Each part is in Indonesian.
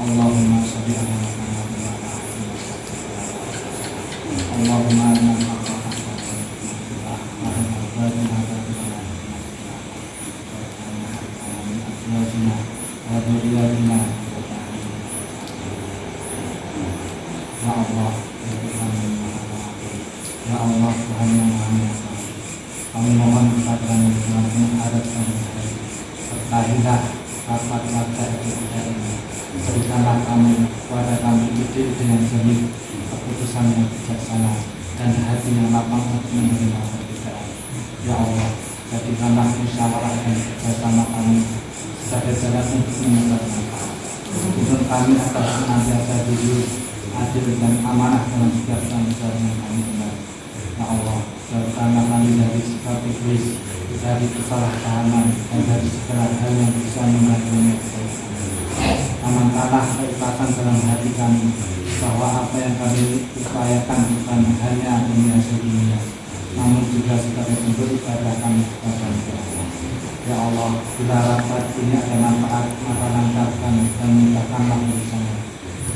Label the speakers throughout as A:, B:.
A: Allahumma sholli ala Muhammad wa ala alihi Allahumma inna Ya Allah, Tuhan yang Maha Esa, kami mohon kepada Tuhan menghadap kami serta hendak dapat wajah kita ini. Berikanlah kami kepada kami ide yang jernih, keputusan yang bijaksana, dan hati yang lapang untuk menerima perbedaan. Ya Allah, jadikanlah musyawarah dan kerjasama kami sebagai jalan untuk menyebar manfaat. Untuk kami agar senantiasa jujur, adil dan amanah dalam setiap tanggung yang kami benar. Ya Allah, jauhkanlah kami dari sifat iblis, dari kesalahpahaman, dan dari segala hal yang bisa mengganggu kebaikan. Amankanlah keikhlasan dalam hati kami, bahwa apa yang kami upayakan bukan hanya dunia sedunia, namun juga sebagai bentuk ibadah kami kepada Allah. Ya Allah, bila rapat ini ada manfaat, maka lancarkan dan mudahkanlah urusannya.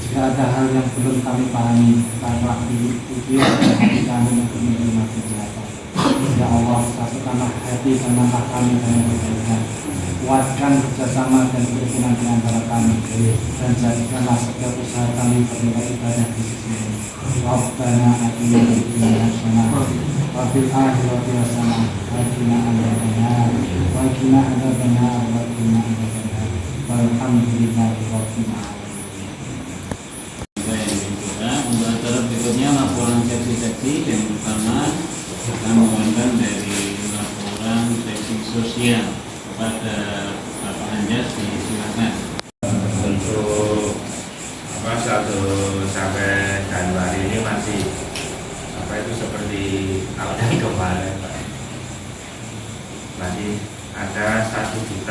A: Jika ada hal yang belum kami pahami, bukanlah diuji oleh hati kami untuk menerima kejahatan. Ya Allah, satukanlah hati dan mata kami dengan kebaikan. Kuatkan kerjasama dan kerukunan di antara kami, dan jadikanlah setiap usaha kami bernilai ibadah di sisi-Mu. Rabbana atina fid dunya hasanah wa fil akhirati hasanah wa qina adzabannar wa qina adzabannar wa qina adzabannar. Walhamdulillahi rabbil alamin.
B: Untuk acara berikutnya laporan seksi-seksi. Yang pertama kita mohonkan dari laporan seksi sosial kepada Bapak Anjas, silakan.
C: Untuk 1 sampai Januari ini masih seperti tahun yang kemarin, Pak. Masih ada 1.550.000.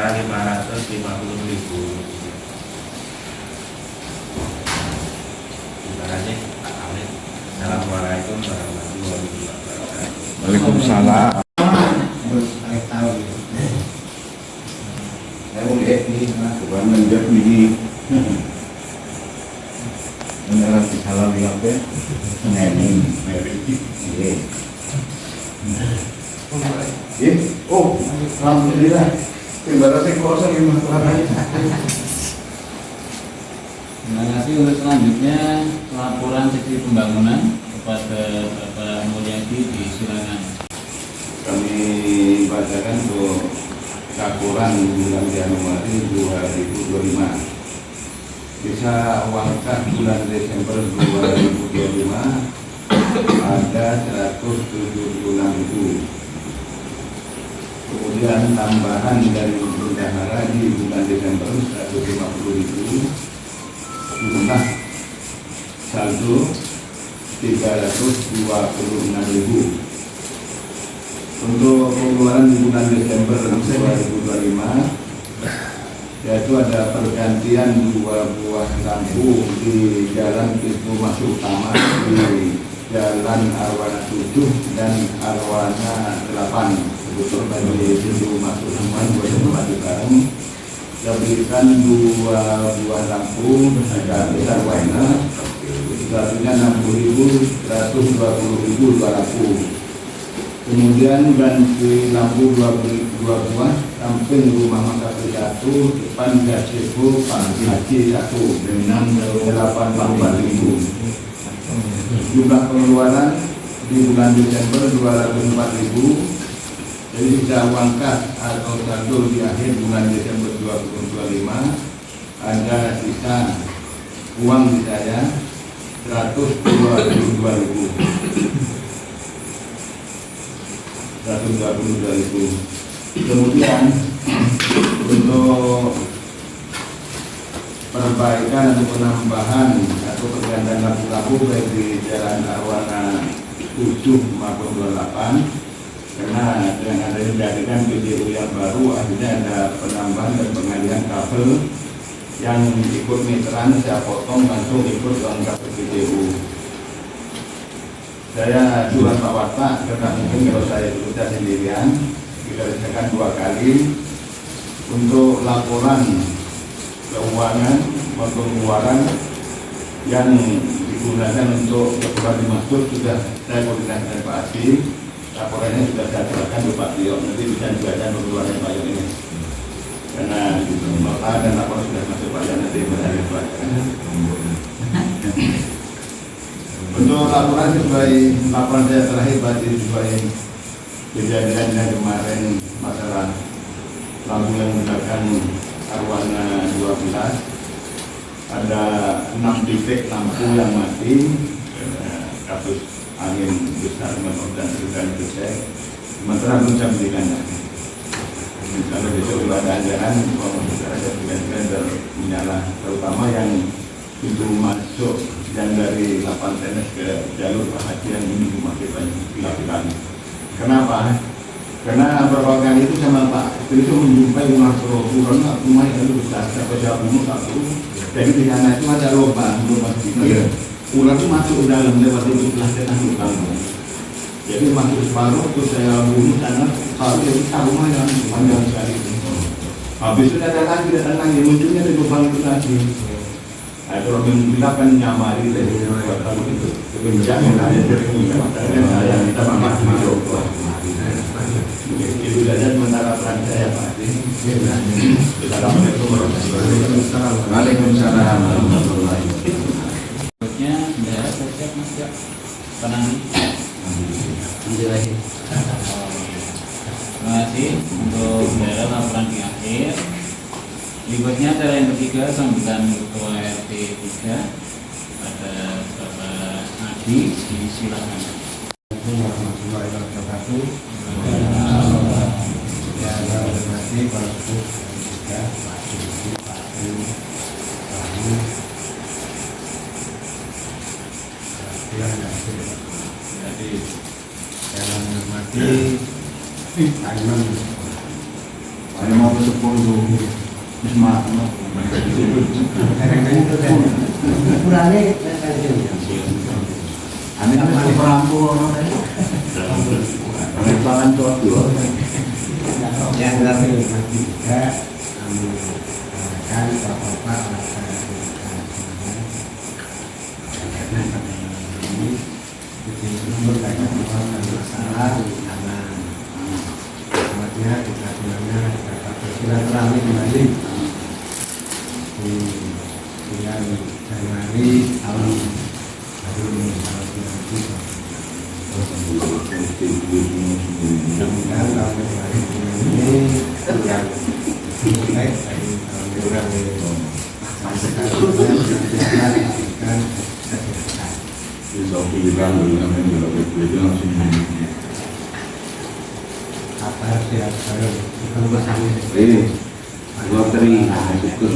C: Terima kasih Pak Amin. Assalamualaikum warahmatullahi wabarakatuh.
D: Waalaikumsalam. Bukan menjawab ini. Menurut salah bilang deh, ngenin, oh, alhamdulillah. Terima kasih kosong yang masalahnya.
B: Terima kasih. Untuk selanjutnya laporan seksi pembangunan kepada Bapak Mulyadi, silakan.
D: Kami bacakan untuk laporan bulan Januari 2025. Bisa uang kas bulan Desember 2025 ada 176.000. Kemudian tambahan dari bendahara di bulan Desember 150.000. Jumlah saldo 326.000. Untuk pengeluaran di bulan Desember 2025, yaitu ada pergantian 2 buah lampu di jalan pintu masuk utama di Jalan Arwana 7 dan Arwana 8, sebetulnya di pintu masuk semua 2 tempat di Bareng. Kita berikan 2 buah lampu agak besar warna, satunya 60.000, 120.000 2 lampu. Kemudian ganti lampu 2 buah samping rumah makan 1, depan gazebo Pak Haji 1 dengan 84.000. Jumlah pengeluaran di bulan Desember 204.000. Jadi sisa uang kas atau saldo di akhir bulan Desember 2025 ada sisa uang di saya 122.000. itu. Kemudian untuk perbaikan atau penambahan atau pergantian lampu-lampu baik di Jalan Arwana 7 maupun 28, karena dengan adanya dihadirkan PDU yang baru, akhirnya ada penambahan dan pengalihan kabel yang ikut meteran, saya potong langsung ikut lengkap PDU. Saya surat Pak Watak, karena mungkin kalau saya bekerja sendirian, kita kerjakan 2 kali untuk laporan keuangan maupun pengeluaran yang digunakan untuk keperluan dimaksud sudah saya koordinasi dengan Pak Adi. Laporannya sudah saya serahkan ke Pak Tio, nanti bisa dibaca pengeluaran Pak Tio ini. Karena nota dan laporan sudah masuk Pak Tio, nanti bisa dibacakan. Untuk laporan sesuai laporan saya terakhir berarti sesuai kejadian yang kemarin masalah lampu yang menggunakan Arwana 12, ada 6 titik lampu yang mati kasus angin besar dan terjadi besar, sementara belum bisa berikannya. Kalau besok juga ada anggaran, kalau ada berikan menyala, terutama yang pintu masuk yang dari 8 tenis ke jalur Pak Haji yang ini memakai pilar-pilar. Kenapa? Karena beberapa kali itu sama Pak itu menjumpai rumah rumah yang besar, siapa umur satu. Jadi di sana itu ada lubang sedikit. Ular itu masuk ke dalam lewat itu setelah lubang. Jadi masuk separuh, terus saya bunuh sana. Kalau dia bisa rumah yang panjang sekali. Habis itu ada lagi munculnya di lubang itu lagi. Nah, kalau kita kan nyamari dari kalau itu kebenjang yang ada dari saya kita mamak masuk. Itu saja sementara peran saya Pak. Waalaikumsalam warahmatullahi wabarakatuh.
B: Berikutnya bendera siap Mas ya. Tenang. Terima kasih untuk bendera laporan di akhir. Berikutnya acara yang ketiga sambutan Ketua RT 3 pada Bapak Adi, disilakan.
A: Warahmatullahi wabarakatuh. Yang saya hormati para sepuh dan juga Pak Ibu, Pak Ibu, Pak Ibu, jadi yang hormati Pak Imam.
D: Saya mau ke 10 Bismillah.
A: Ukurannya
D: Amin masih perampur. Penerbangan dua.
A: yang kami hormati juga kami mengatakan bapak-bapak masyarakat ini berkaitan dengan masalah karena buatnya kita sebenarnya dapat bersilaturahmi kembali di bulan Januari tahun 2020. Mudah-mudahan tahun Januari ini yang baik bagi tahun 2020. Apa siap saya bersama
D: Ini loteri syukur.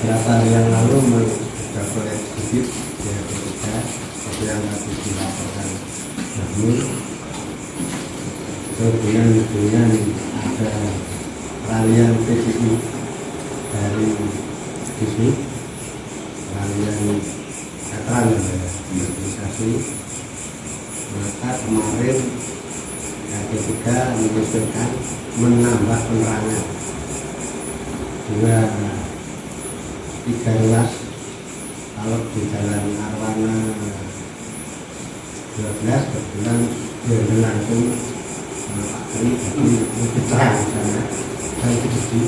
A: Berapa yang lalu sudah boleh sedikit ya ketika seperti yang tadi dilaporkan Bahmul kemudian ada peralihan PCI dari sisi peralihan veteran mobilisasi, maka kemarin RT3 mengusulkan menambah penerangan 3 ruas kalau di Jalan Arwana 12 kebetulan dia langsung Pak Tri jadi lebih terang sana dan jadi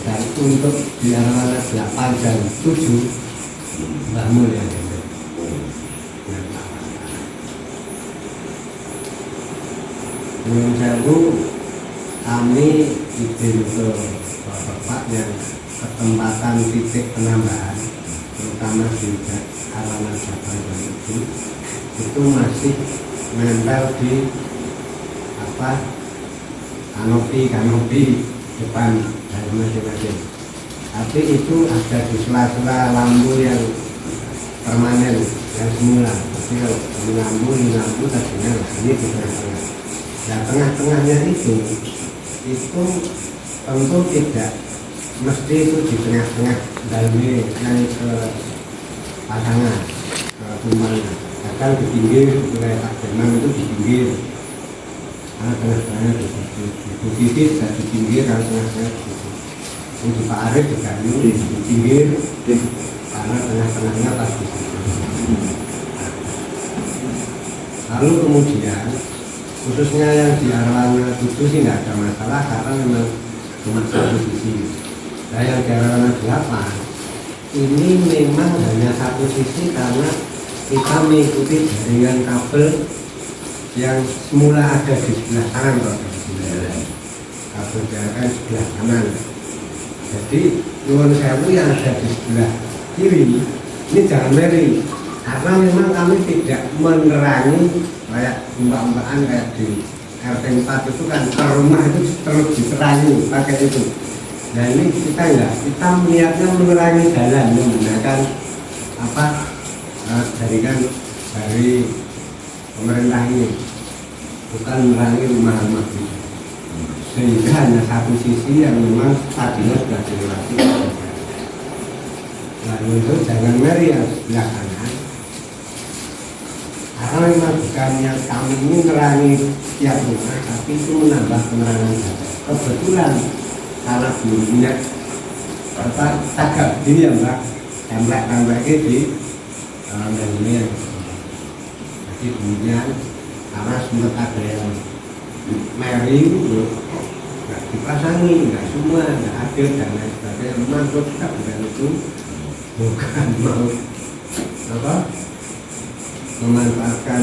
A: dan untuk di Arwana 8 dan 7 Bahmul ya menurut saya kami izin ke Bapak yang ketempatan titik penambahan
E: utama di halaman 8 itu masih nempel di kanopi depan dari masing-masing. Tapi itu ada di sela-sela lampu yang permanen yang semula. Tapi kalau lampu tadinya ini di tengah-tengah. Nah, tengah-tengahnya itu tentu tidak mesti itu di tengah-tengah dari naik ke pasangan ke rumahnya. Kadang di pinggir mulai Pademan itu di pinggir. Karena tengah-tengahnya di situ. Di Titis dan di pinggir karena tengah-tengah di situ. Untuk Pak Arif juga di pinggir karena tengah-tengahnya pas di situ. Lalu kemudian khususnya yang di Arwana 7 sih nggak ada masalah karena memang cuma satu sisi. Nah yang di Arwana 8 ini memang hanya satu sisi karena kita mengikuti jaringan kabel yang semula ada di sebelah kanan, kabel jaringan sebelah kanan. Jadi nyuwun sewu yang ada di sebelah kiri ini jangan meri karena memang kami tidak menerangi kayak mbak-mbakan kayak di RT 4 itu kan per rumah itu terus diterangi pakai itu. Nah ini kita enggak, kita melihatnya menerangi jalan menggunakan jaringan dari pemerintah ini, bukan menerangi rumah-rumah ini. Sehingga hanya satu sisi yang memang tadinya sudah dilewati. Nah untuk jangan meri yang sebelah kanan. Karena memang bukannya kami ini menerangi tiap rumah, tapi itu menambah penerangan saja. Kebetulan karena bunyinya tagak ini ya Mbak, templek-templeknya di dan ini yang jadi bunyinya karena sempat ada yang meri nggak dipasangi, nggak semua, nggak adil dan lain sebagainya. Memang juga bukan itu, bukan mau memanfaatkan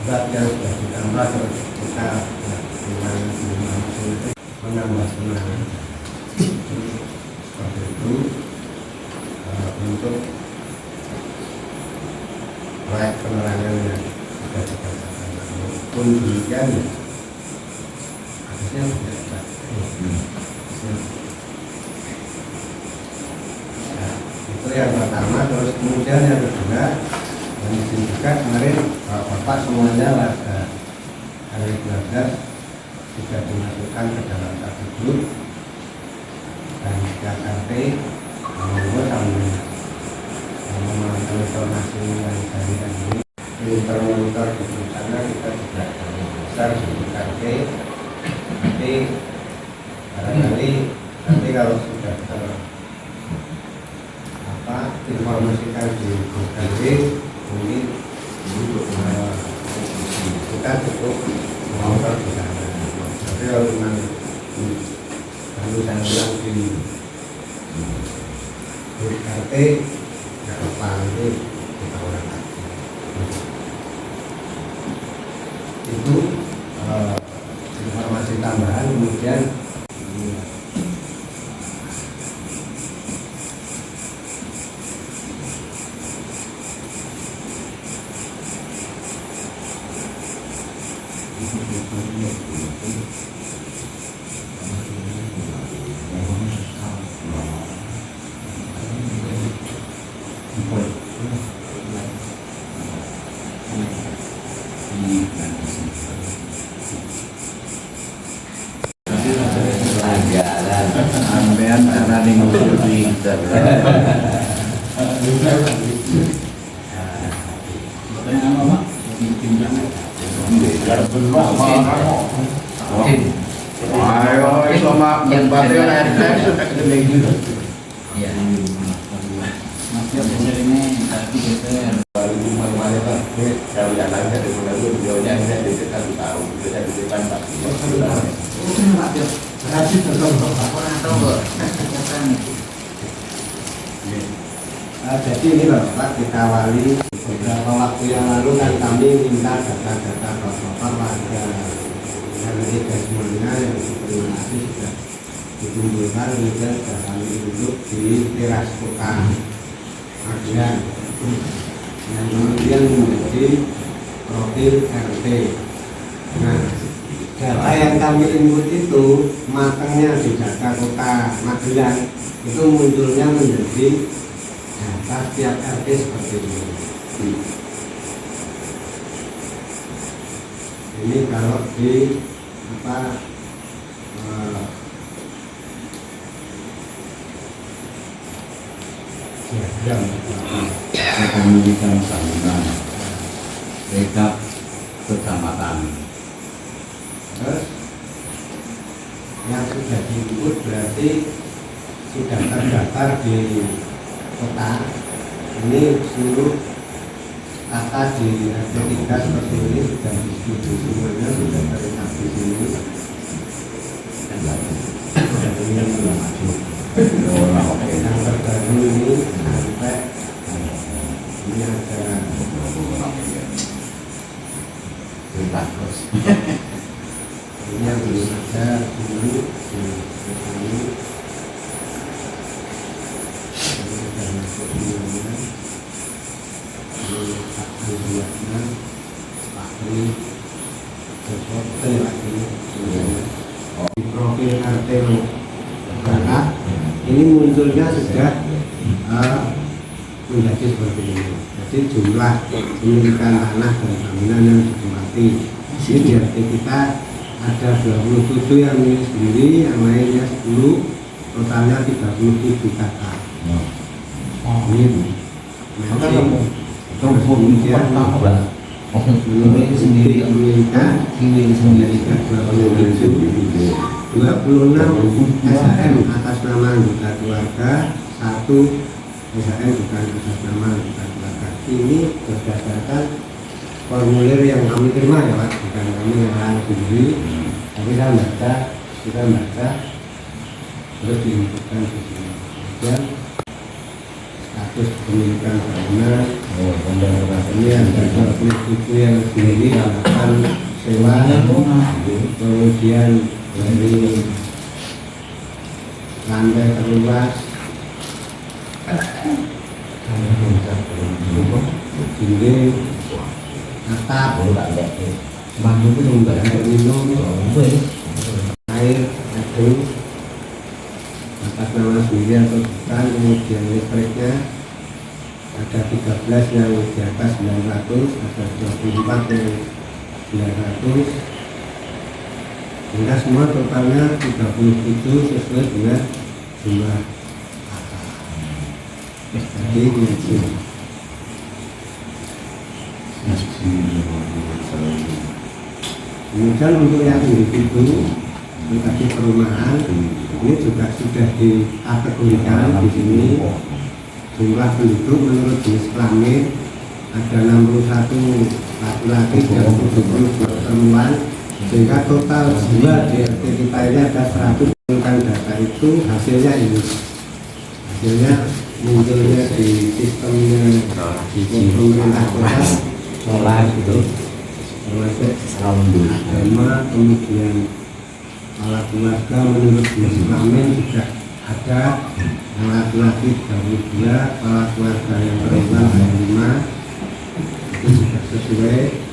E: zat yang sudah ditambah terus kita menambah semangat seperti itu untuk proyek penerangan yang sudah dikatakan. Pun demikian harusnya tidak itu yang pertama. Terus kemudian yang kedua yang juga kemarin Bapak semuanya warga RW 12 sudah dimasukkan ke dalam kategori dan setiap RT sambil memantau informasi yang dari ini monitor di sana kita juga besar di RT. Nanti barangkali nanti kalau sudah informasikan di RT mungkin kita cukup memonitor di sana. Tapi kalau memang lalu saya bilang di RT nggak apa nanti kita ulang lagi. Itu informasi tambahan. Kemudian
B: sampean carane ngurus
D: Ayo, sama berbagai RT sudah gede gitu.
B: Iya. Masih ini tadi geser.
C: Kalau yang lain dari mengalir videonya saya bisa tahu, bisa didepan Pak.
E: Jadi ini Bapak kita awali beberapa waktu yang lalu kan kami minta data-data Bapak warga RW 3 semuanya yang terima kasih sudah dikumpulkan kemudian sudah kami duduk di teras kota Magelang yang kemudian menjadi profil RT. Nah, data yang kami input itu matangnya di data kota Magelang itu munculnya menjadi data setiap RT seperti ini. Ini kalau di
C: Kepemilikan bangunan rekap kecamatan.
E: Terus yang sudah diinput berarti sudah terdaftar di kota. Ini seluruh kata di RT3 seperti ini sudah disetujui semuanya, sudah terlihat di sini. Yang terbaru ini sampai ini ada ini yang belum ada dulu ini sudah masuk semuanya. Ini buatnya ahli sesuatu lagi di profil RT karena ini munculnya sudah menjadi seperti ini. Jadi jumlah pemilikan tanah dan bangunan yang ditempati ini di RT kita ada 27 yang milik sendiri, yang lainnya 10, totalnya 37 kakak. Ini kemudian menurut sendiri memiliki sendiri 26 SHM atas nama anggota keluarga, 1 SHM bukan atas nama anggota keluarga. Ini berdasarkan formulir yang kami terima ya Pak, bukan kami yang lain sendiri, tapi kita baca terus diinputkan di sini. Dan status pemilikan bangunan, ini ada itu yang sendiri akan sewa, kemudian dari lantai terluas, dinding, atap, air minum, air, gedung, atas nama sendiri atau bukan, kemudian listriknya ada 13 yang di atas 900, ada 24 yang 900, sehingga semua totalnya 37 sesuai dengan jumlah kakak. Jadi ini kemudian untuk yang individu tadi perumahan ini juga sudah dikategorikan di sini. Jumlah penduduk menurut jenis kelamin ada 61 laki-laki dan 72 perempuan, sehingga total jiwa di RT kita ini ada 100. Data itu hasilnya ini, hasilnya munculnya di sistemnya di pemerintah kota sholat itu termasuk agama, kemudian kepala keluarga menurut jenis kelamin juga ada, yang laki-laki 32, kepala keluarga yang perempuan ada 5, itu juga sesuai.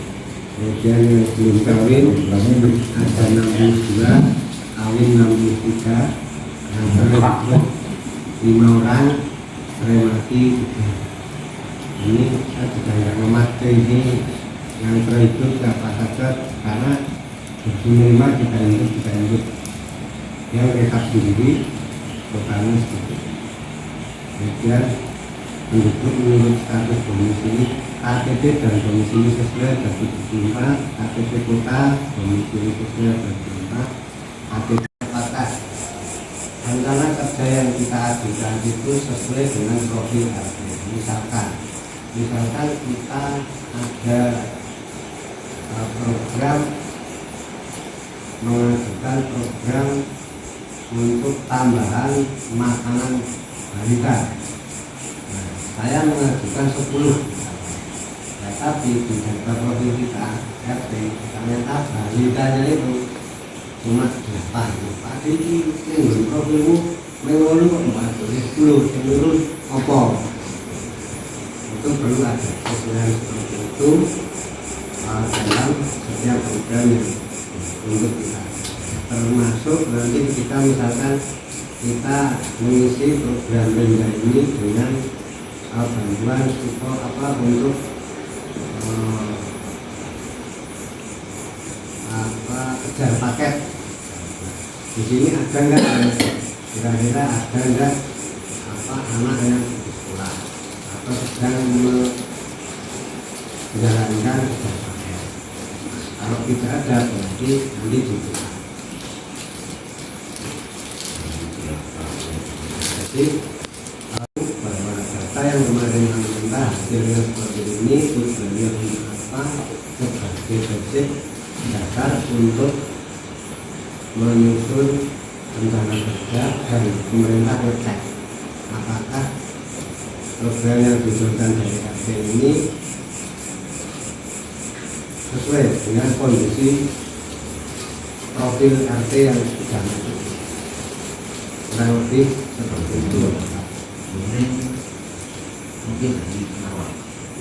E: Kemudian yang belum kawin ada 62, kawin 63, yang cerai 5 orang, cerai mati 3. Ini saya juga tidak memakai ini yang cerai itu siapa saja, karena menerima kita input yang rekap sendiri totalnya seperti itu. Kemudian penduduk menurut status domisili KTP dan domisili sesuai ada 74, KTP kota domisili sesuai ada 24, KTP kota. Rencana kerja yang kita ajukan itu sesuai dengan profil RT. Misalkan kita ada program mengajukan program untuk tambahan makanan balita. Nah, saya mengajukan 10. Tapi di data profil kita RT ternyata balitanya itu cuma 8. Pak iki nggon profilmu mewolu kok mbak 10 menurut apa? Itu perlu ada kesesuaian seperti itu dalam setiap program yang untuk kita, termasuk nanti kita misalkan kita mengisi program Pemda ini dengan bantuan support untuk kejar paket. Di sini ada enggak kira-kira ada enggak anak yang di sekolah atau sedang menjalankan kejar paket. Kalau tidak ada berarti nanti dibuka. Jadi bahwa data yang kemarin pemerintah hasilnya seperti ini tujuannya untuk apa? Sebagai basic dasar untuk menyusun rencana kerja dan pemerintah ngecek apakah program yang disusunkan dari RT ini sesuai dengan kondisi profil RT yang sudah masuk. Kurang lebih seperti itu.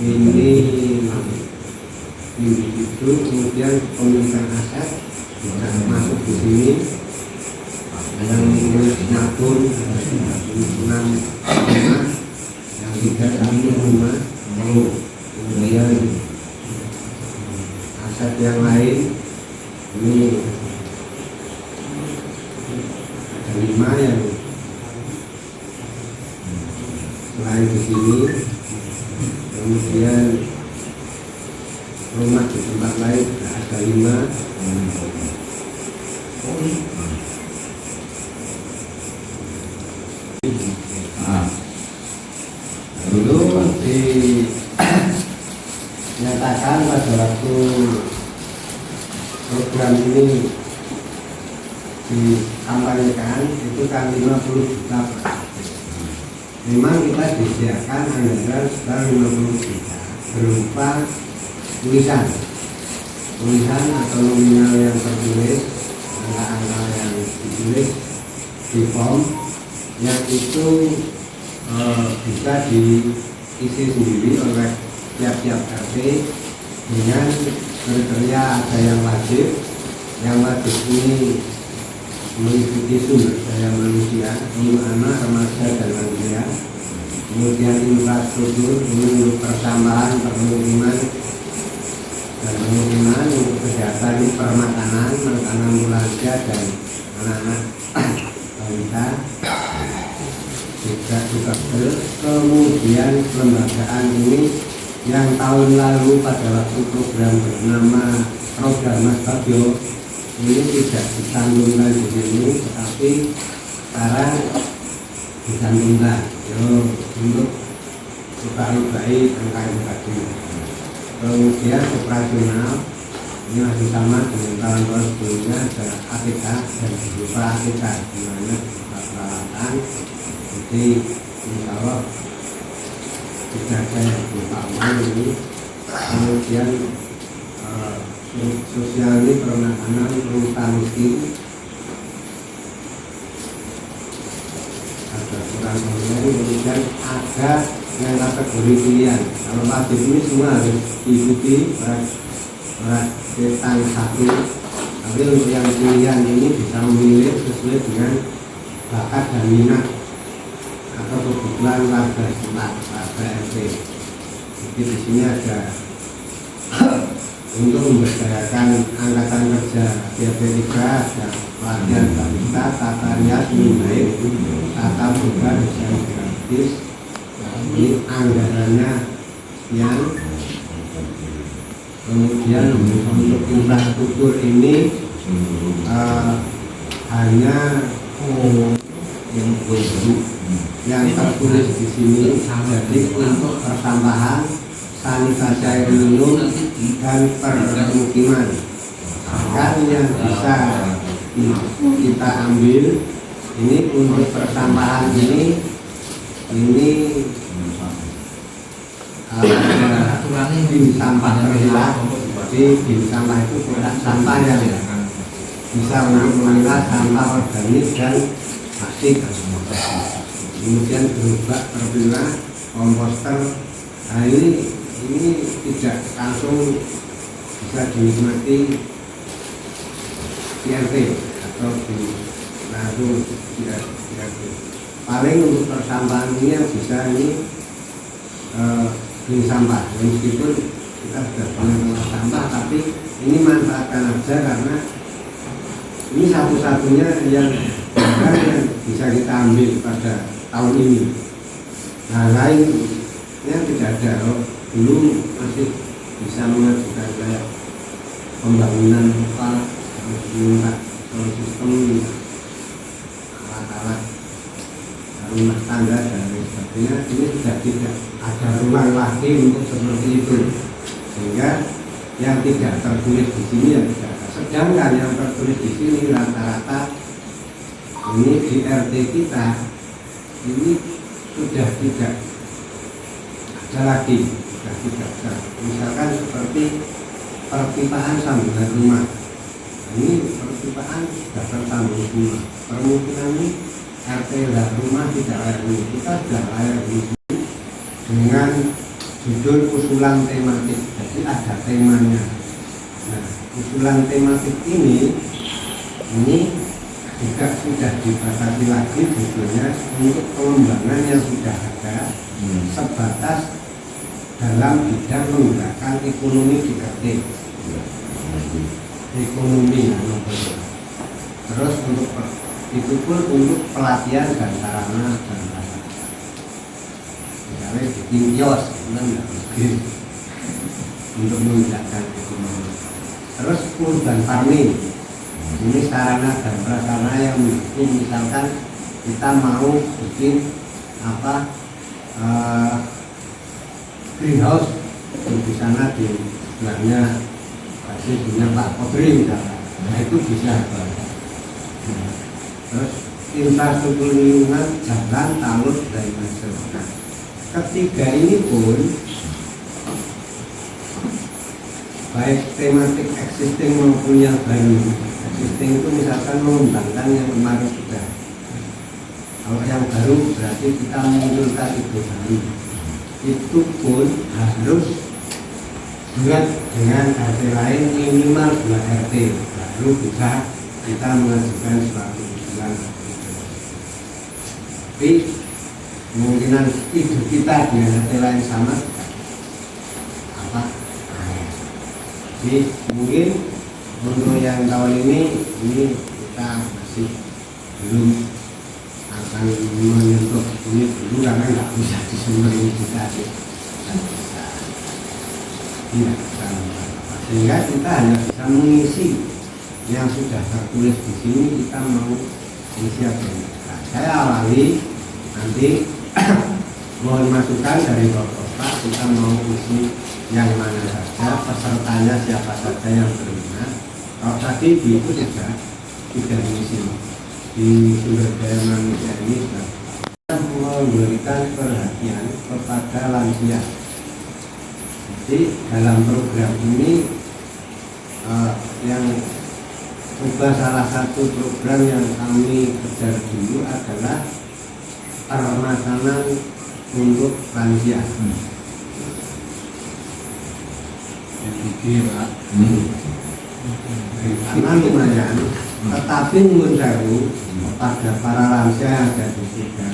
E: Ini itu kemudian pemilikan aset bisa masuk di sini yang nabur 6 yang 3 kemudian aset yang lain ini ada 5 yang selain di sini, kemudian rumah di tempat lain ada 5. Dulu dinyatakan pada waktu program ini dikampanyekan itu kan 50 juta. Memang kita disediakan anggaran sekitar 50 juta berupa tulisan atau nominal yang tertulis, angka-angka yang ditulis di form yang itu bisa diisi sendiri oleh tiap-tiap RT dengan kriteria ada yang wajib ini mengikuti sumber daya manusia untuk anak, remaja, dan lansia, kemudian infrastruktur untuk pertambahan permukiman dan pemukiman untuk kesehatan permakanan, makanan lansia dan anak-anak balita juga kemudian kelembagaan ini yang tahun lalu pada waktu program bernama Program Mas Bagio ini tidak dicantumkan di sini, tetapi sekarang dicantumkan untuk lukai angka yang tadi. Kemudian operasional ini masih sama dengan tahun-tahun sebelumnya, ada ATK dan berupa ATK di mana peralatan. Jadi insya Allah tidak ada yang berupa uang ini. Kemudian sosial ini permakanan perusahaan miskin ada kurang online, kemudian ada yang kategori pilihan. Kalau wajib ini semua harus diikuti berat tentang 1, tapi untuk yang pilihan ini bisa memilih sesuai dengan bakat dan minat atau kebutuhan warga setempat, warga RT. Jadi di sini ada untuk memberdayakan angkatan kerja DP3 ada pelatihan barista, tata rias, baik, tata boga, desain grafis. Ini anggarannya yang kemudian untuk infrastruktur ini hanya yang tertulis di sini. Jadi untuk pertambahan sanitasi air minum dan permukiman kan yang bisa kita ambil ini untuk pertambahan ini bin sampah terlihat. Jadi bin sampah itu produk sampah yang bisa untuk memilah sampah organik dan plastik. Kemudian gerobak terpilah, komposter. Nah ini tidak langsung bisa dinikmati di RT atau di langsung tidak paling untuk persampahan ini yang bisa ini sampah. Meskipun kita sudah punya tempat sampah, tapi ini manfaatkan aja karena ini satu-satunya yang bisa kita ambil pada tahun ini. Nah lainnya tidak ada. Dulu masih bisa mengajukan kayak pembangunan apa, harus minta sistem alat-alat rumah tangga dan lain sebagainya. Ini sudah tidak ada ruang lagi untuk seperti itu, sehingga yang tidak tertulis di sini yang tidak ada. Sedangkan yang tertulis di sini rata-rata ini di RT kita ini sudah tidak ada lagi, sudah tidak ada. Misalkan seperti perpipaan sambungan rumah, ini perpipaan sudah tersambung semua. Permukiman ini RT dan rumah tidak layak huni, kita sudah layak huni dengan judul usulan tematik. Jadi ada temanya. Nah, usulan tematik ini juga sudah dibatasi lagi judulnya untuk pengembangan yang sudah ada sebatas dalam bidang menggunakan ekonomi di RT. Ekonomi. Terus untuk itu pun untuk pelatihan dan sarana dan prasarana. Misalnya bikin kios, enggak mungkin untuk menjaga ekonomi. Terus urban farming, ini sarana dan prasarana yang mungkin misalkan kita mau bikin apa greenhouse di sana di sebelahnya pasti punya Pak Kodri misalkan. Nah itu bisa. Terus infrastruktur lingkungan, jalan, talud, dan macam-macam. Ketiga ini pun baik tematik existing maupun yang baru. Existing itu misalkan mengembangkan yang kemarin sudah. Kalau yang baru berarti kita memunculkan ide baru. Itu pun harus buat dengan RT lain minimal 2 RT baru bisa kita mengajukan suatu usulan. Tapi kemungkinan ide kita dengan RT lain sama apa? Jadi mungkin untuk yang tahun ini kita masih belum akan menyentuh ini dulu karena nggak bisa disumber ini kita sehingga kita hanya bisa mengisi yang sudah tertulis di sini. Kita mau isi apa ini? Nah, saya awali nanti mohon masukan dari Bapak. Kita mau isi yang mana saja, pesertanya siapa saja yang berminat. Kalau tadi di itu sudah diisi di sumber daya manusia ini sudah memberikan perhatian kepada lansia. Jadi dalam program ini yang juga salah satu program yang kami kejar dulu adalah permasalahan untuk lansia. Karena lumayan, tetapi menurut saya pada para lansia yang ada di sini.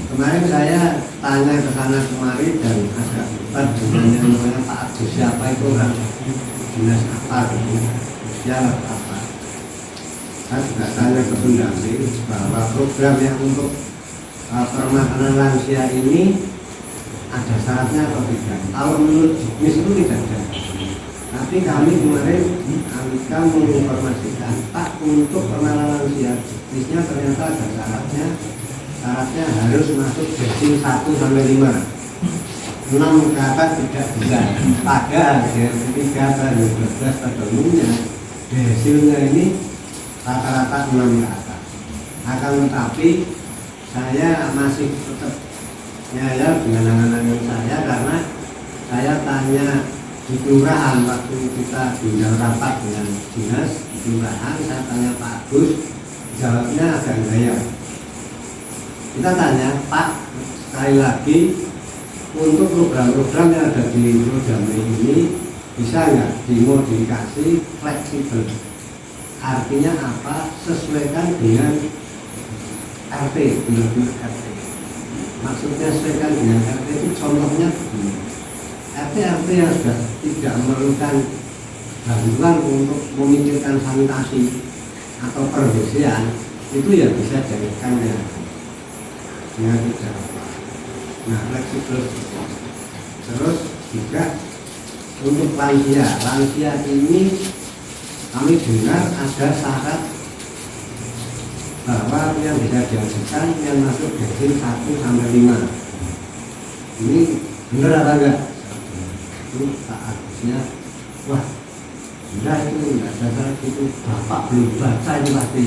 E: Kemarin saya tanya ke sana kemari dan agak lupa dengan yang namanya Pak Agus siapa itu orang dinas apa gitu, usia apa. Saya juga tanya ke pendamping bahwa program yang untuk permasalahan lansia ini ada syaratnya atau tidak. Kalau menurut Juknis itu tidak ada. Tapi kami kemarin Amika menginformasikan Pak untuk permasalahan lansia Juknisnya ternyata ada syaratnya. Syaratnya harus masuk desil 1 sampai 5. 6 ke atas tidak bisa. Pada ketiga dan 12 pada umumnya desilnya ini rata-rata 6 ke atas. Akan tetapi saya masih tetap nyayal dengan anak-anak saya karena saya tanya di kelurahan waktu kita diundang rapat dengan dinas di kelurahan, saya tanya Pak Agus, jawabnya agak gaya. Kita tanya, Pak, sekali lagi untuk program-program yang ada di program ini bisa nggak dimodifikasi fleksibel? Artinya apa? Sesuaikan dengan RT, benar-benar RT. Maksudnya sesuaikan dengan RT itu contohnya begini. RT yang sudah tidak memerlukan bantuan untuk memikirkan sanitasi atau perbersihan itu ya bisa jadikan ya dengan tidak apa. Nah, fleksibel. Terus juga untuk lansia ini kami dengar ada syarat bahwa yang bisa diajukan yang masuk gaji 1 sampai 5. Ini benar apa enggak? Itu saatnya, wah, sudah itu enggak ada syarat itu. Bapak belum baca itu pasti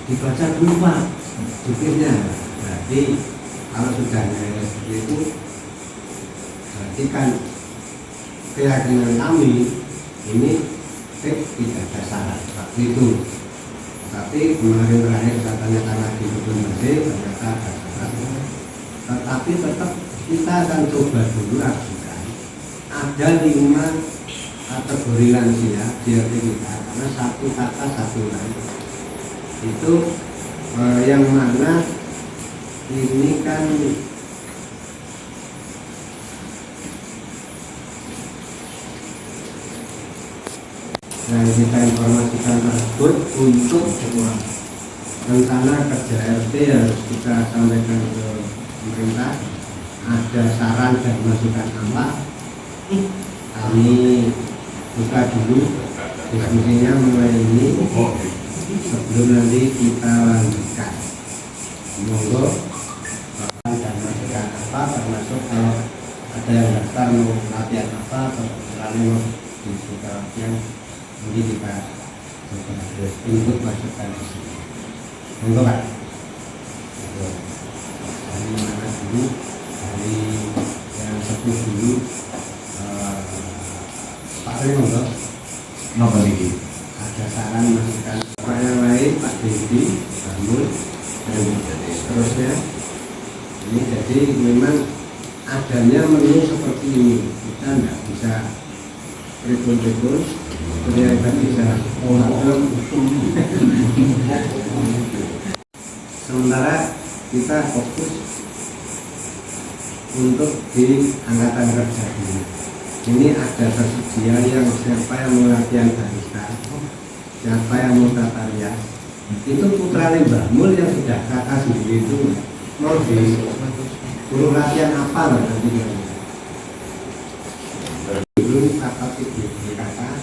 E: dibaca dulu Pak, jukirnya. Berarti kalau sudah seperti itu, berarti kan keyakinan kami ini tidak ada syarat seperti itu. Tapi kemarin terakhir katanya karena di Kebun Bersih ternyata ada syarat. Tetapi tetap kita akan coba dulu ajukan. Ada 5 kategori lansia di RT kita, karena satu kata satu lain. Itu yang mana ini kan yang kita informasikan tersebut untuk rencana kerja RT harus kita sampaikan ke pemerintah. Ada saran dan masukan apa, kami buka dulu diskusinya mulai ini sebelum nanti kita lanjutkan. Monggo dan masukan apa, termasuk kalau ada yang daftar mau latihan apa atau lalu mau diskusikan yang mungkin kita input masukan di sini. Monggo Pak. Dari mana dulu? Dari yang sepuh dulu. Pak Rino,
D: Napa niki?
E: ada saran masukan Pak yang lain, Pak Dedi, Bamul, dan seterusnya. Ini jadi memang adanya menu seperti ini, kita nggak bisa ribut-ribut, kita bisa sementara kita fokus untuk di angkatan kerja ini. Ini ada tersedia yang siapa yang mau latihan barista, siapa yang mau tata rias. Itu putra Mbah Mul yang sudah kakak sendiri itu mau suruh latihan apa lah nanti belum kakak itu kakak,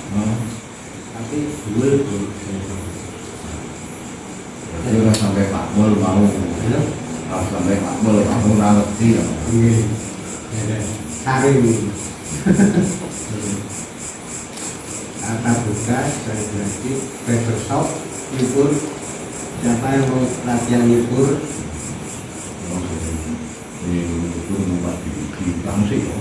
E: tapi belum
D: Jadi sampai Pak Mul mau, sampai Pak Mul mau ngerti ya.
E: Saring kata buka saya berarti Microsoft libur, siapa yang mau latihan libur
D: Itu numpak di tangsi ya.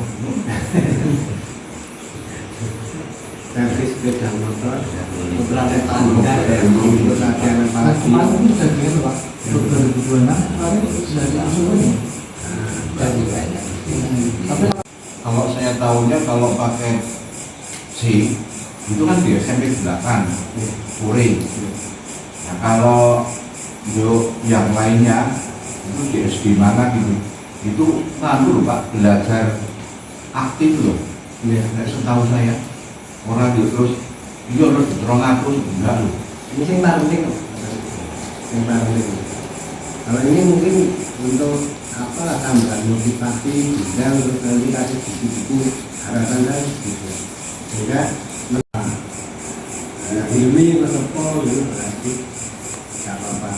E: servis sepeda motor putra tetangga untuk latihan apa lagi.
A: Kemarin itu sudah dikirim Pak, 2026 kemarin sudah dilangsung. Tapi
D: Kalau saya tahunya kalau pakai C itu kan di SMP 8 kuring. Nah kalau yang lainnya itu di SD mana gitu, itu nganu Pak, belajar aktif loh. Nah, setahu saya orang itu terus harus diterong terus enggak loh.
E: Ini yang paling kalau ini mungkin untuk apa tambahan motivasi dan terus nanti kasih buku-buku harapan dan gitu sehingga ilmi masuk gitu berarti nggak apa-apa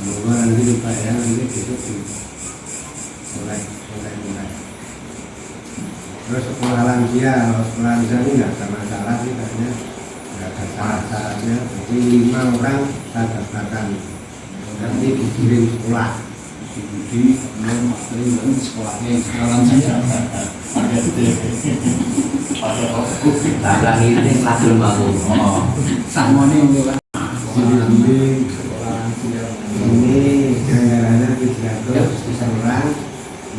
E: bahwa nanti lupa ya nanti besok mulai terus sekolah lansia ini nggak ada masalah sih karena nggak ada syarat-syaratnya jadi 5 orang saya daftarkan nanti dikirim sekolah
B: di sekolahnya sekarang saja.
C: Tangan ini langsung mau. Oh.
B: Sama nih untuk
E: ini anggarannya 300 orang,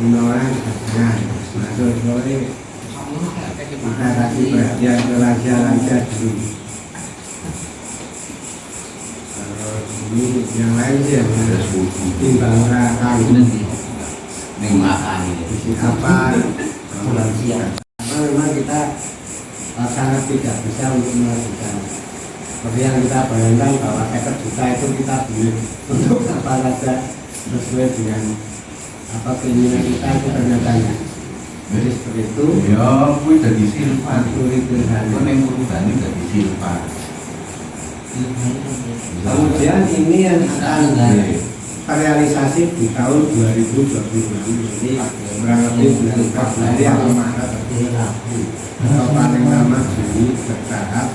E: 5 orang setengah. Masuk sore kita kasih perhatian ke lansia dulu. Ini yang lain sih yang timbang rakan
C: Ini makan ini.
E: isi apa lansia. Memang kita sangat tidak bisa untuk melakukan. Seperti yang kita bayangkan bahwa 50 juta itu kita beli untuk apa saja sesuai dengan apa keinginan kita itu ternyata enggak. Jadi seperti itu.
D: Ya, kuwi dadi silvan.
E: Itu
D: Kan yang urutane dadi silvan.
E: Kemudian ini yang akan terrealisasi di tahun 2026. Jadi kurang lebih bulan Februari atau Maret atau paling lama Juni bertahap.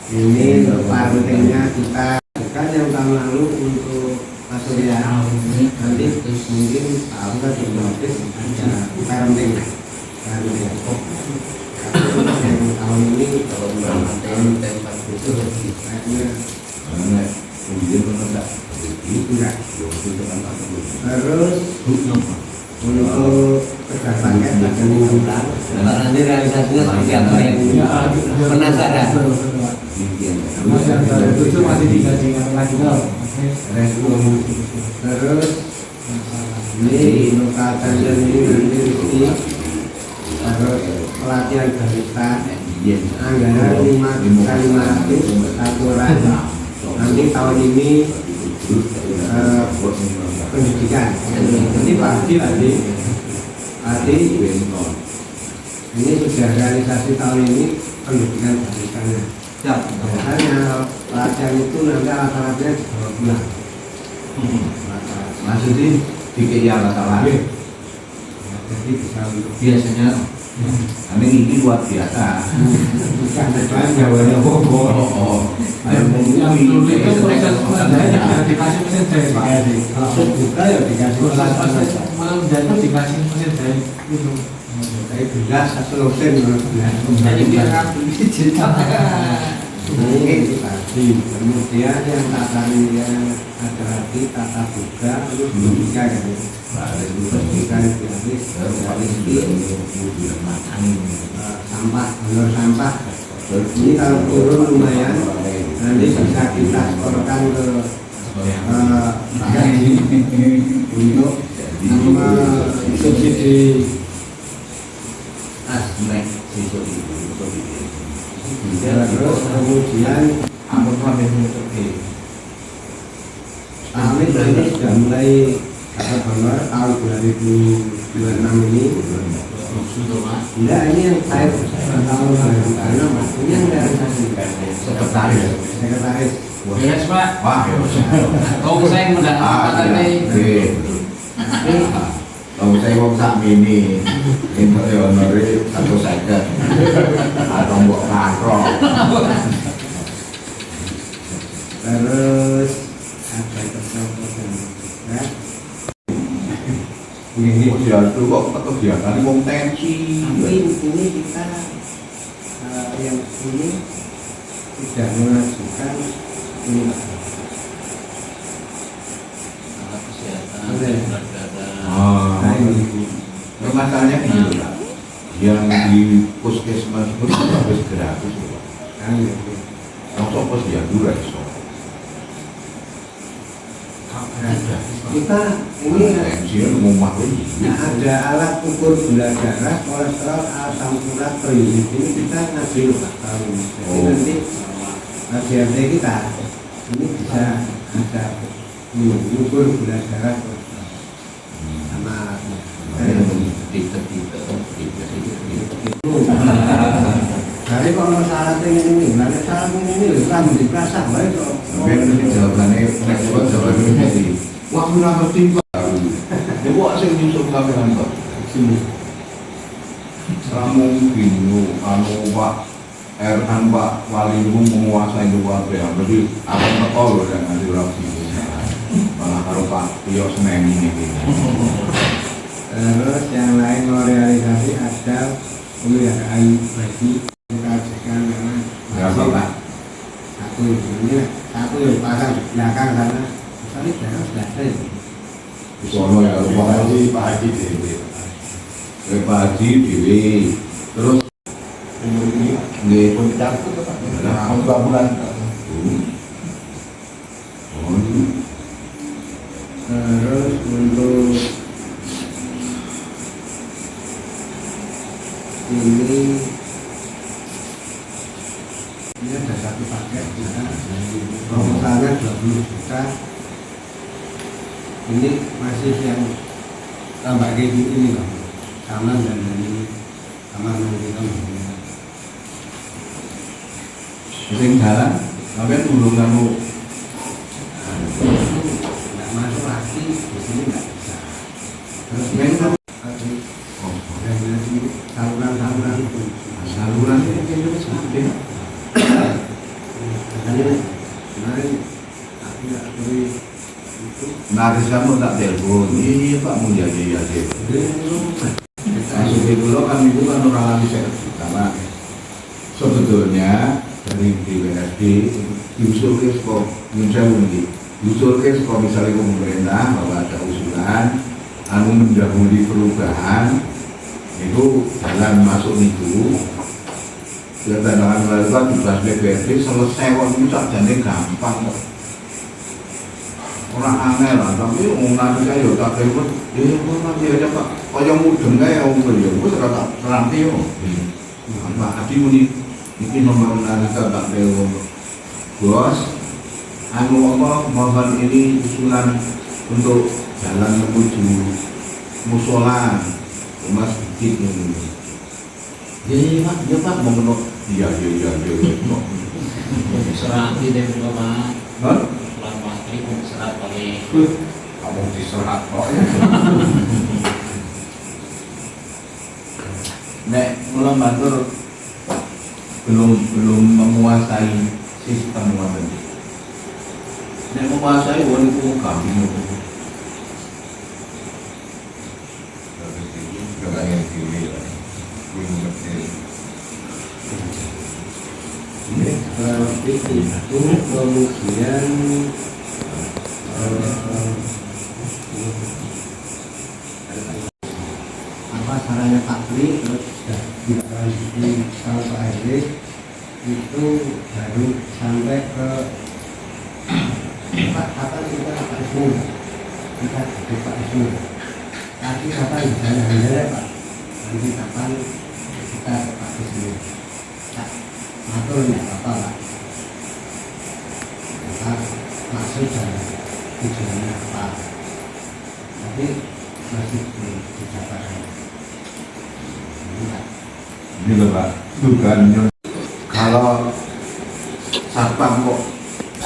E: Ini parutingnya kita bukan yang tahun lalu untuk Pak Surya. Nanti mungkin tahun ke notis ada parenting. Yang tahun ini kalau tahun tempat itu kayaknya
D: Kemudian enggak.
E: enggak. Terus untuk kerja paket ada 6 bulan.
C: Nanti realisasinya seperti apa yang penasaran?
A: Itu masih digajikan lagi loh.
E: Terus ini lokal tanda ini nanti Rizky. Terus pelatihan barista anggaran 5.500 satu orang. Nanti tahun ini pendidikan. Ini pasti ini sudah realisasi tahun ini pendidikan baristanya. Makanya pelatihan itu nanti alat-alatnya 2 bulan.
D: Maksudnya dikei alat-alat.
E: Jadi bisa untuk
B: biasanya
D: Ini luar biasa.
E: bukan depan Jawanya Bobo.
D: Oh.
A: Yang sulit itu proses pengerjaannya dikasih mesin jahit.
E: Maksud buka ya dikasih
A: Proses menjahit dikasih mesin jahit itu.
E: Tapi belas satu losen
B: jadi biar rapi cerita.
E: ini tadi. Kemudian yang tataannya ada lagi tata buka terus logika kan. Logika itu habis sampah, honor sampah. Ini kalau turun lumayan, nanti bisa kita setorkan ke gaji untuk subsidi. Terus kemudian Amin nanti sudah mulai dapat honor tahun 2026 ini. Enggak, ini yang saya tahun 2026 mas. Ini yang realisasi sekretaris.
B: Beres Pak.
D: Wah,
B: Kau saya mendapatkan
D: kalau saya mau sak mini, ini honore 150 atau mbok karo.
E: Terus ada kegiatan ya.
D: Ini kegiatan kok kegiatan wong tensi.
E: Ini kita yang ini tidak mengajukan ini
B: alat kesehatan,
D: Masalahnya gini Pak, yang di puskesmas itu harus gratis Pak. Langsung pas dia dura iso.
E: kita ini
D: Tensi ngomah ini.
E: ada alat ukur gula darah, kolesterol, asam urat, trigliserid ini kita ngasih loh Pak tahun ini. Jadi nanti BRT kita ini bisa ada ukur gula darah sama alatnya. Jadi kalau syaratnya ini, nanti syarat ini kamu dipasang baik kok.
D: Tapi jawabannya jadi wah kenapa tiba? Ibu asing nyusul kameran Pak. Kamu bingung, anu Pak Pak Wali menguasai dua ya, jadi akan betul loh yang ngasih rapi. Malah kalau Pak Tio Seneng ini.
E: Terus yang lain mau realisasi ada pemeliharaan bagi kita ajarkan karena
C: Berapa Pak?
E: satu ini satu yang pasang di belakang sana misalnya belakang sudah ada itu.
C: Sono ya Pak Haji Dewi. Pak Haji Dewi. Terus
D: ini
C: nggih
D: pencakup Pak. Nah, bangunan
E: Terus untuk ini ada satu paket ya, proposalnya 20 juta. Ini masih yang tambah kayak ini loh, kamar dan ini kamar nanti kan
C: sing jalan sampai turun kamu
E: nggak masuk lagi di sini nggak bisa. Terus memang dan nanti saluran itu
C: saluran ini sampai
E: makanya kemarin aku nggak beri itu
C: naris kamu tak telepon iya Pak mau jadi ya sih masuk dulu kan ibu kan orang lagi servis karena sebetulnya dari DPRD diusulkan kok diusulkan kok misalnya ke pemerintah bahwa ada usulan anu mendahului perubahan itu jalan masuk itu ya tandangan laluan di bas DPRD selesai waktu itu sakjane gampang kok orang aneh lah tapi nanti saya ya tak telepon nanti aja Pak kaya mudeng kayak ya gue serata nanti yo Pak Adi muni ini nomor nanti tak telepon bos anu apa mohon ini usulan untuk jalan menuju musola mas sedikit ini ya Pak mau menurut iya
B: Serat di demo Pak.
C: Hah?
B: Serat Menteri pun serat oleh
C: kamu diserhat kok nek mula matur belum menguasai sistem ngoten nek menguasai wong iku gampang
E: itu kemudian apa sarannya Pak Tri terus sudah dilanjuti sama Pak RD itu baru sampai ke Pak kapan kita Pak Ismu kita ke Pak Ismu tapi kapan jalan-jalan Pak nanti kapan kita ke Pak Ismu matur nggak apa-apa Pak kita maksud jalan tujuannya apa tapi masih belum dicapai
C: ini loh Pak dugaannya kalau satpam kok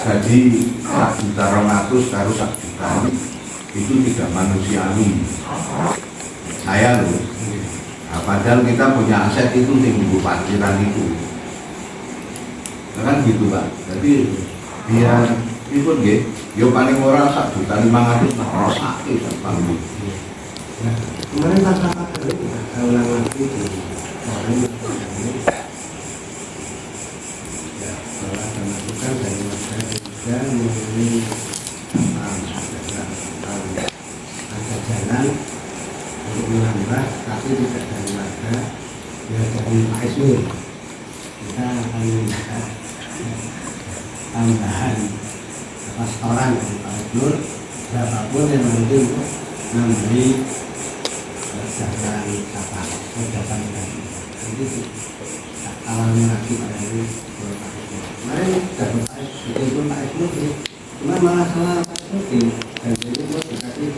C: gaji 1.200.000 karo 1 juta itu tidak manusiawi saya loh nah, padahal kita punya aset itu tinggi parkiran itu kan gitu Pak jadi biar itu nggih yo paling ora 1.500.000 nah sakit satpam itu
E: nah, kemarin kata-kata itu saya ulang lagi di kemarin ya setelah ada masukan dari masyarakat juga mengenai ada jalan untuk menambah tapi tidak dari warga ya dari Pak Ismur kita akan minta tambahan restoran dari Pak Ismur berapapun yang nanti untuk membeli jalan kapal jalan nanti awalnya lagi pada ini kemarin dapat itu Pak Ismur cuma malah salah Pak Ismur dan ini pun dikasih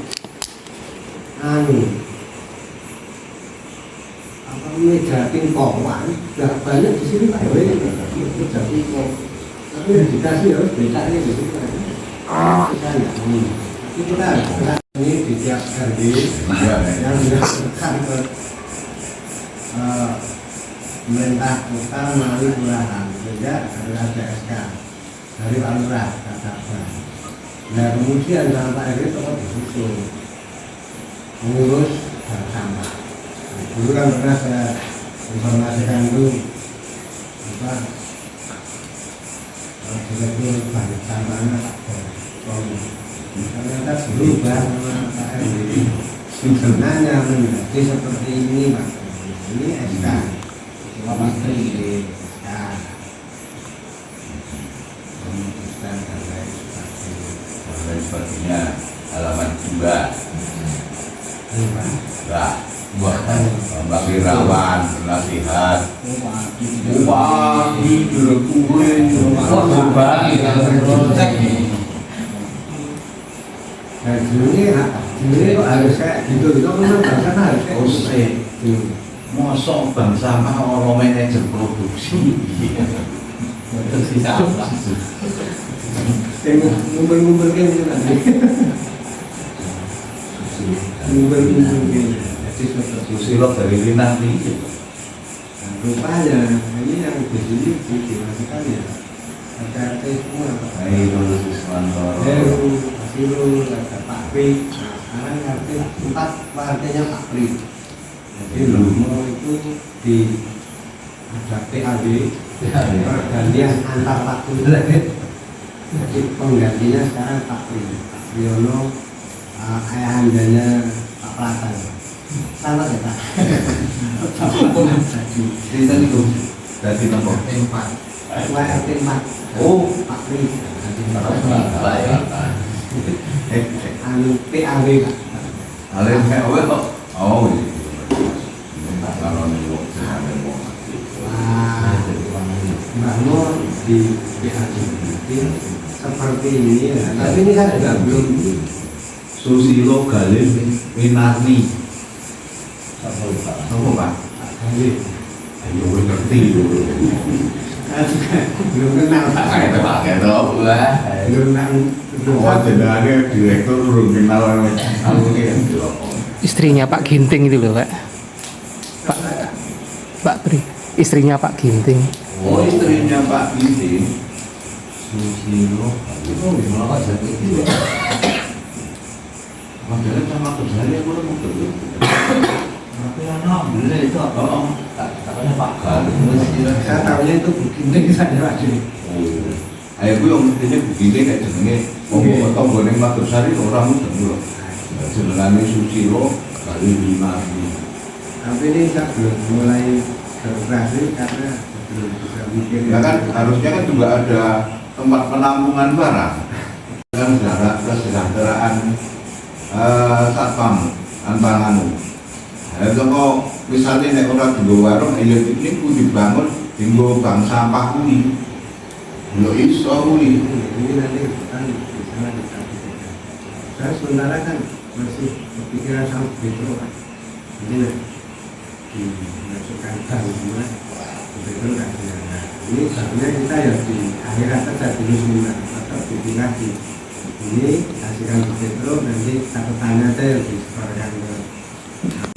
E: apa meja pingpongan nggak banyak di sini Pak meja pingpong tapi yang dikasih harus beda nih di sini kita nggak mau tapi kita ini di tiap RD yang dilakukan ke pemerintah kota melalui kelurahan sehingga ada SK dari Pak Lurah katakan nah kemudian dalam Pak RD itu disusul mengurus sampah dulu kan pernah saya informasikan itu apa juga itu banyak tambahan ternyata berubah sama KRD sebenarnya menjadi seperti ini Pak. Ini SK Menteri ya memutuskan dan lain
C: sebagainya halaman 2 lah Mbak Wirawan nasihat
D: Wah, ini direkure.
E: dan ini kok harus kayak gitu itu memang bahasa harus kayak gitu.
C: mosok bang sama orang manajer produksi
B: Produksi sampah.
E: ngumpul-ngumpul kan itu nanti ngumpul-ngumpul gitu jadi seperti
C: Susilo dari Linah nih
E: nah, rupanya ini yang di sini dimasukkan ya RT semua Pak
C: Ayo Siswantoro
E: Asilu, ada Pak Pri nah sekarang RT 4 RT-nya Pak Pri jadi Lumo itu di ada PAB pergantian antar Pak Pri jadi penggantinya sekarang Pak Pri Pak Priyono ayahandanya Pak Pratan sama ya Pak
C: cerita itu dari nomor
E: Ketua RT 4
C: oh
E: Pak Pri
C: baik
E: anu PAB Pak
C: Alin kayak oh iya kalau nih
E: wah Mbak Nur di PAB seperti ini ya tapi ini kan juga belum
C: Susilo Galih Winarni apa Pak?
E: Galih
C: Ayo ngerti dulu
E: belum kenal Pak
C: kayak pakai dong lah
E: belum kenal
C: oh jenenge direktur belum kenal aku ini
F: Istrinya Pak Ginting itu loh Pak. Pak Pri, istrinya Pak Ginting.
C: oh istrinya Pak Ginting Susilo itu malah jadi itu modelnya sama kerjanya aku mau kerja tapi anak beli itu apa katanya Pak Galih
E: saya tahunya itu begini saja Pak Jiri
C: ayo gue yang mestinya begini kayak jenenge ngomong atau goneng Magersari orang dulu jenengane Susilo Galih Winarni
E: tapi ini saya belum mulai beroperasi karena belum bisa mikir
C: ya kan harusnya kan juga ada tempat penampungan barang kan kesejahteraan satpam antanganmu kalau misalnya nek ora dienggo warung ya ini ku dibangun dienggo bank sampah kuwi yo iso kuwi
E: ini nanti kan di sana bisa dipikirkan. Saya sementara kan masih kepikiran sama begitu Pak ini dimasukkan bank semua begitu kan ini sebenarnya kita ya di akhirat saja dulu sebentar atau bikin lagi ini hasilkan begitu nanti catatannya saya yang disebarkan ke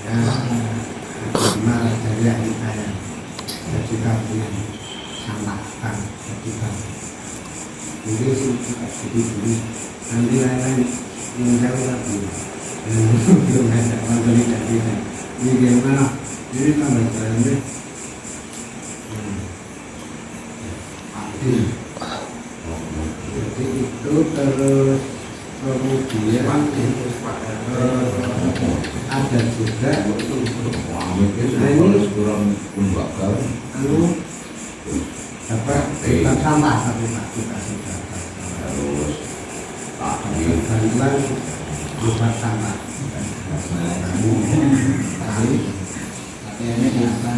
E: ya malah dari yang kita ya kita punya sampah bank jadi bank ini sih kita jadi dulu nanti lain-lain yang jauh lagi belum ada konsolidasi ini gimana ini tambah jalannya jadi itu terus kemudian ada juga nah ini
C: kurang pun bakal
E: anu apa kita sampah tapi Pak kita sudah
C: terus
E: bantuan berupa sampah
B: Ini kenapa?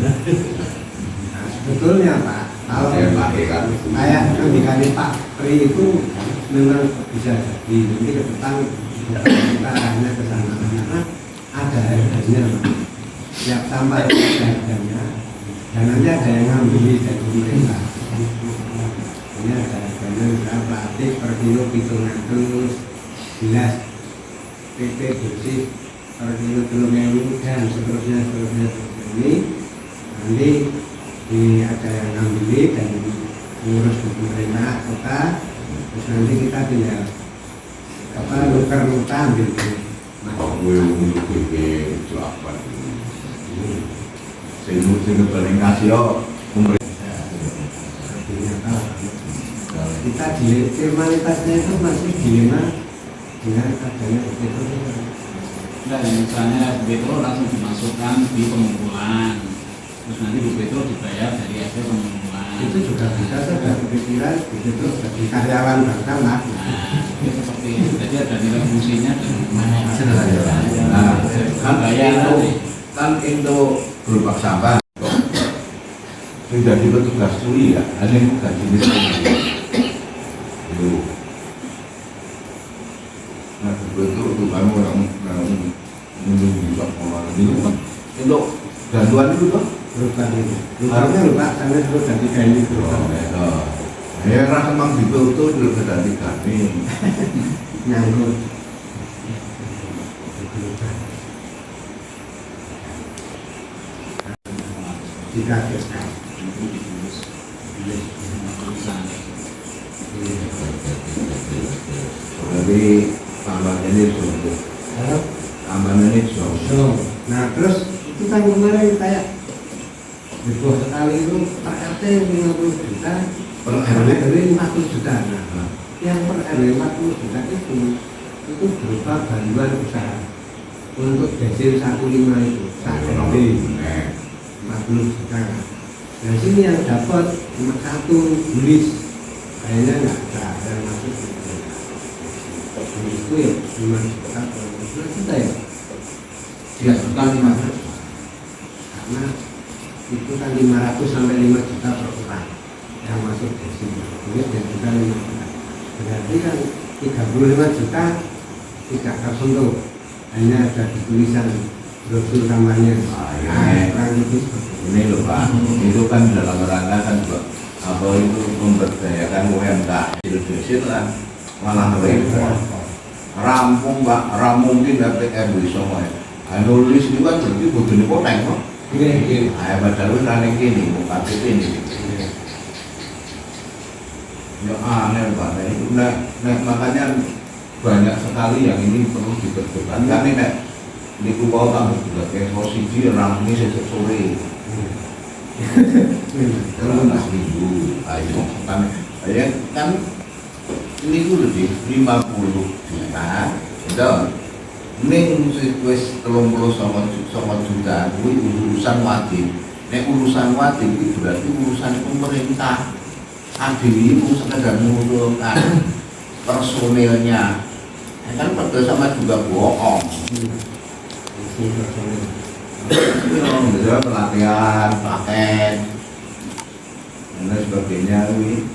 E: nah sebetulnya Pak kalau kayak dikali Pak Pri itu memang bisa jadi nanti ke depan kita hanya ke sana karena ada harganya Pak setiap sampah itu ada harganya dan nanti ada yang ngambil dari pemerintah ini ada harganya misalnya plastik per kilo 700 gelas PP bersih per kilo 3.000 dan seterusnya ini nanti ada yang ngambil dan mengurus di pemerintah kota terus nanti kita tinggal apa nuker nota ambil
C: gue untuk bikin jawaban sing paling ngasih pemerintah.
E: Kita di formalitasnya itu masih dilema dengan adanya begitu.
B: Enggak, misalnya Petro langsung dimasukkan di pengumpulan, terus nanti Bu Petro dibayar dari hasil pengumpulan.
E: Itu juga bisa saja berpikiran begitu jadi karyawan bahkan lah.
B: Nah, itu seperti itu. Jadi ada nilai fungsinya dan mana yang
C: Nah, kan
B: bayar
C: kan itu berupa sampah. Sudah jadi petugas tuli ya, ada yang bukan jenis itu. Nah, betul itu kamu orang menunggu pak orang itu kan untuk bantuan itu tuh.
E: Berupa itu. Rupanya lupa sampai terus jadi kayak gitu.
C: Ya rasa memang betul dulu jadi kami
E: Nyangkut. Jika kita
C: jadi tambahnya ini sudah tambahnya ini sudah.
E: Nah terus itu kan kemarin kayak heboh sekali itu Pak RT 50 juta
C: Per
E: RW
C: RW
E: 50 juta. Nah, yang per RW 40 juta itu berupa bantuan usaha untuk desil 15 itu satu RW 50 juta. Nah sini yang dapat cuma satu bulis, kayaknya nggak ada yang masuk. Itu ya 5 juta, 15 juta ya.
C: Ya sekali mas.
E: Karena itu kan 500 sampai 5 juta per orang yang masuk di sini. Ini dan juga 5 juta. Berarti kan 35 juta tidak tersentuh. Hanya ada di tulisan brosur kamarnya. Kurang lebih seperti itu.
C: Ini loh Pak, itu kan dalam rangka kan juga apa itu memberdayakan UMKM Indonesia kan malah repot. Rampung Pak, mungkin dapat RW semua. Nulis itu kan berarti butuh poteng kok.
E: Iya.
C: Padahal rane kini, bukan ini. Ya aneh Pak, nah, itu makanya banyak sekali yang ini perlu diperdebatkan. Ini di Kubau kamu juga kayak posisi orang ini sejak sore. Kalau nggak seminggu, ayo kan ini tuh lebih 50 juta, betul. Neng wis 30 juta, kuwi urusan wajib. Nek urusan wajib itu berarti urusan pemerintah. Adil itu sekedar mengusulkan personilnya. Kan pada sama juga bohong. Ya, pelatihan, paket, dan sebagainya ini.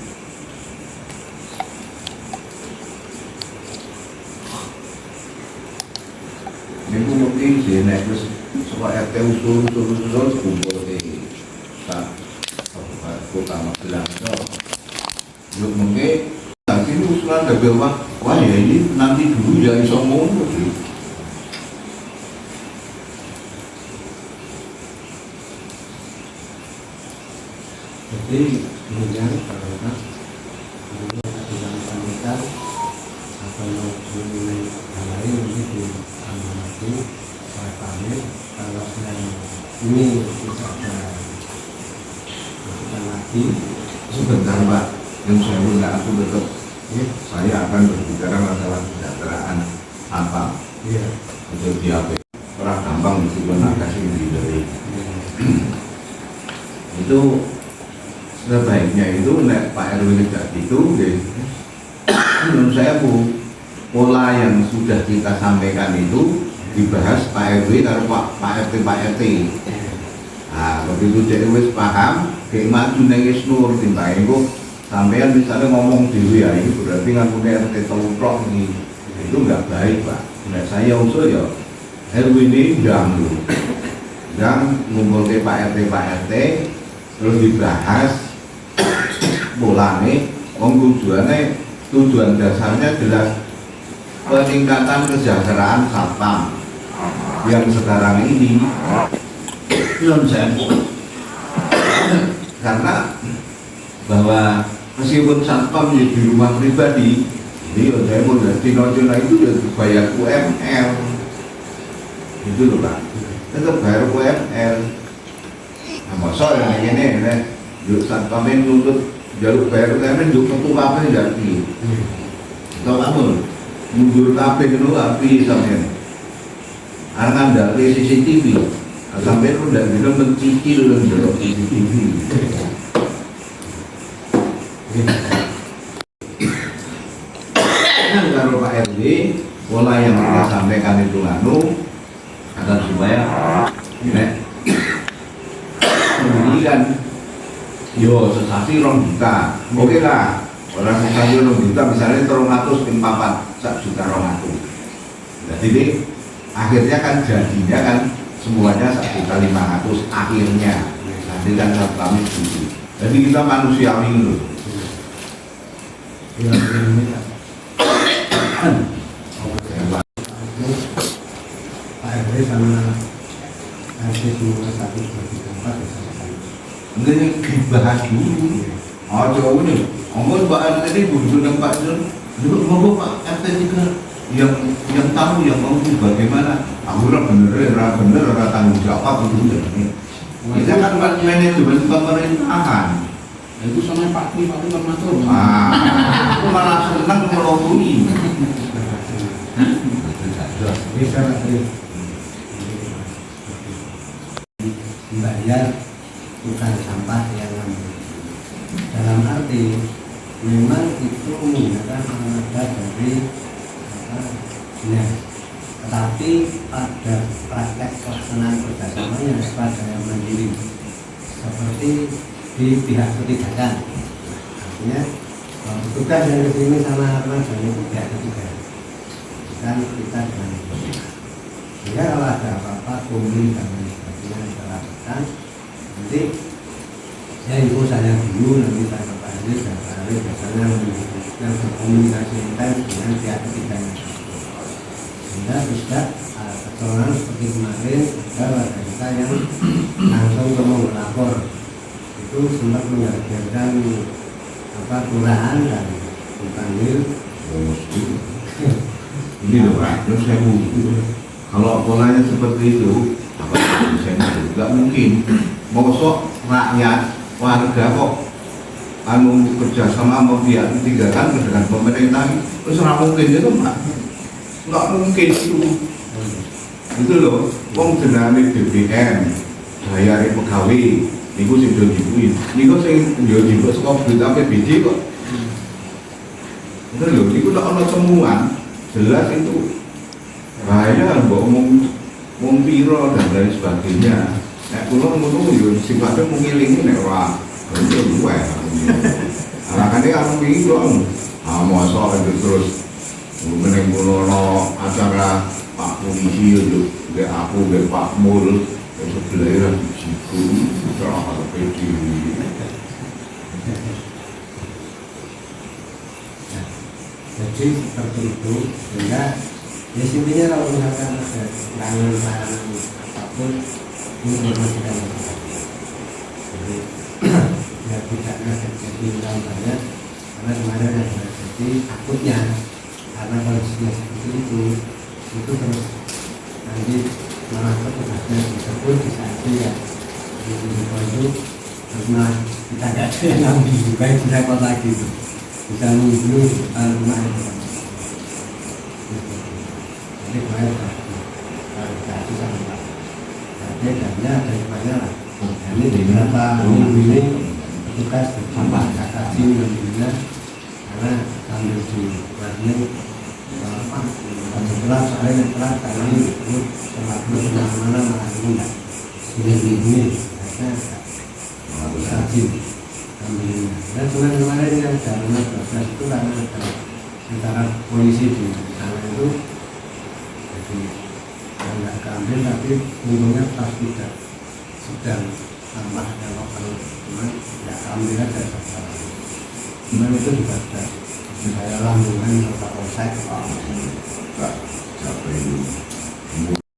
C: Ini mungkin sih, nek terus soal RT usul kumpul di kota Magelang itu. Yuk mungkin nanti ini usulan double wah ya ini nanti dulu ya iso ngomong sih.
E: Jadi kemudian kalau kita dalam wanita atau mengenai hal lain nanti ditambah lagi saya pamit kalau saya ini tidak ada masukan lagi.
C: Sebentar Pak, yang saya minta aku tetap saya akan berbicara masalah kesejahteraan apa untuk diape. Orang gampang meskipun agak sendiri dari itu. Sebaiknya itu nek Pak RW tidak gitu, menurut saya pola yang sudah kita sampaikan itu dibahas Pak RW kalau Pak RT. Nah, begitu dia wis paham, kayak maju nengis nur timbang itu sampean misalnya ngomong dewi ya ini berarti ngakunya RT telurok ini itu nggak baik Pak. Nah saya usul ya RW ini dan ngumpul ke Pak RT terus dibahas bolane, tujuan dasarnya jelas peningkatan kesejahteraan satpam yang sekarang ini belum sembuh karena bahwa meskipun satpam di rumah pribadi ini saya mau Tino itu sudah dibayar UMR itu loh Pak, tetap bayar UMR Nah, masa yang ini yuk saat kami nuntut jalur bayar kami yuk ketu kafe jadi tau kamu mundur kafe itu api sampai karena ada CCTV sampai itu tidak bisa mencicil jalur CCTV kalau Pak RW pola yang kita sampaikan itu agar supaya pendidikan yo sesasi 2 juta oke lah orang sesasi 2 juta misalnya 300 ping 4 1 juta 200 jadi ini akhirnya kan jadinya kan semuanya 1 juta 500 akhirnya nanti kan kami setuju jadi kita manusiawi loh
E: Pak RW sama RT semua 1, 2, 3, 4 bisa selesai.
C: ini dibahas dulu oh jauh nih ngomong Mbak RT ini butuh tempat dulu ngomong Pak RT juga yang tahu yang mau bagaimana aku bener tanggung jawab itu kita kan manajemen pemerintahan
B: Itu sama Pak Tri termasuk.
C: aku malah senang melobui
E: Bisa dibayar bukan sampah yang ngambil. Dalam arti memang itu menggunakan tenaga dari dinas, tetapi pada praktek pelaksanaan kerjasamanya pada yang mandiri seperti di pihak ketiga kan, artinya petugas yang kesini sama tenaga pihak ketiga kan kita dengan sehingga kalau ada apa-apa kumpul dan lain sebagainya kita lakukan nanti saya info saya dulu nanti saya ke Pak Anies dan Pak Anies biasanya yang berkomunikasi intens dengan pihak ketiganya sehingga tidak kecolongan seperti kemarin ada warga kita yang langsung mau melapor itu sempat menggagalkan kelurahan dan dipanggil
C: ini loh Pak, terus saya kalau polanya seperti itu apa saya nggak mungkin mosok rakyat warga kok kerjasama sama pihak ketiga kan dengan pemerintah terus nggak mungkin itu Pak nggak mungkin itu loh wong jenenge BBM bayar pegawai niku sing do dibuin niku sing yo dibuat saka duit APBD kok itu loh niku tak ono temuan jelas itu bahaya mbok ngomong piro dan lain sebagainya nek kula ngono yo sifatnya mengilingi nek ora yo luwe arakane anu piro mosok itu terus meneng kula acara Pak Polisi yo gek aku gek Pak Mul sebelah ra dijiku ora PD
E: jadi seperti itu sehingga ya intinya kalau misalkan ada larangan apapun informasikan jadi ya tidak ada terjadi ulang banyak karena kemarin ada terjadi takutnya karena kondisinya seperti itu terus nanti malah petugasnya disebut disanksi ya itu karena kita tidak ada yang ngambil baik repot lagi itu bisa menghubungi depan rumah itu jadi kemarin klarifikasi sama Pak jadi dannya dari mana lah ini di beberapa minggu ini petugas sampah kasasi mengambilnya karena sambil di warning setelah soalnya setelah kami itu selalu kemana-mana malah enggak ini karena rajin dan kemarin yang jalan proses itu karena ada antara polisi di sana itu jadi nggak keambil tapi untungnya pas tidak sedang sampah yang lokal cuman nggak keambil aja cuman itu juga ada saya lambungan ke Polsek
C: Pak, siapa itu?